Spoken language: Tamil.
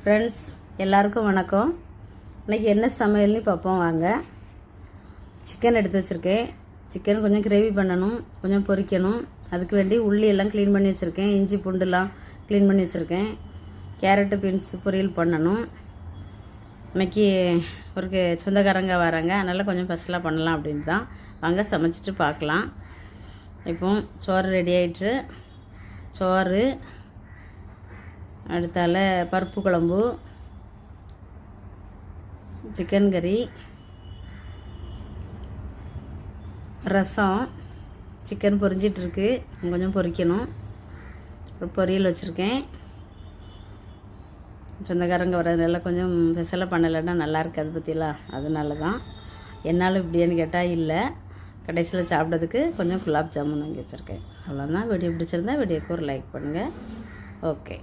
ஃப்ரெண்ட்ஸ் எல்லாருக்கும் வணக்கம். இன்றைக்கி என்ன சமையல்னு பார்ப்போம் வாங்க. சிக்கன் எடுத்து வச்சுருக்கேன். சிக்கன் கொஞ்சம் கிரேவி பண்ணணும், கொஞ்சம் பொரிக்கணும். அதுக்கு வேண்டி உள்ளி எல்லாம் க்ளீன் பண்ணி வச்சுருக்கேன். இஞ்சி பூண்டுலாம் க்ளீன் பண்ணி வச்சுருக்கேன். கேரட்டு பீன்ஸ் பொரியல் பண்ணணும். இன்றைக்கி ஒரு சொந்தக்காரங்க வராங்க, அதனால் கொஞ்சம் ஸ்பெஷலாக பண்ணலாம் அப்படின்னு தான். வாங்க சமைச்சிட்டு பார்க்கலாம். இப்போ சோறு ரெடி ஆகிட்டு, சோறு அடுத்தால பருப்பு குழம்பு, சிக்கன் கறி, ரசம், சிக்கன் பொரிஞ்சிட்ருக்கு, கொஞ்சம் பொரிக்கணும். ஒரு பொரியல் வச்சுருக்கேன். சொந்தக்காரங்க வரதுனால கொஞ்சம் ஸ்பெஷலாக பண்ணலைன்னா நல்லா இருக்காது பற்றிலாம், அதனால தான். என்னால் இப்படின்னு கேட்டால் இல்லை, கடைசியில் சாப்பிட்றதுக்கு கொஞ்சம் குலாப் ஜாமுன் வாங்கி வச்சுருக்கேன். அவ்வளோதான். வீடியோ பிடிச்சிருந்தா வீடியோக்கு ஒரு லைக் பண்ணுங்கள். ஓகே.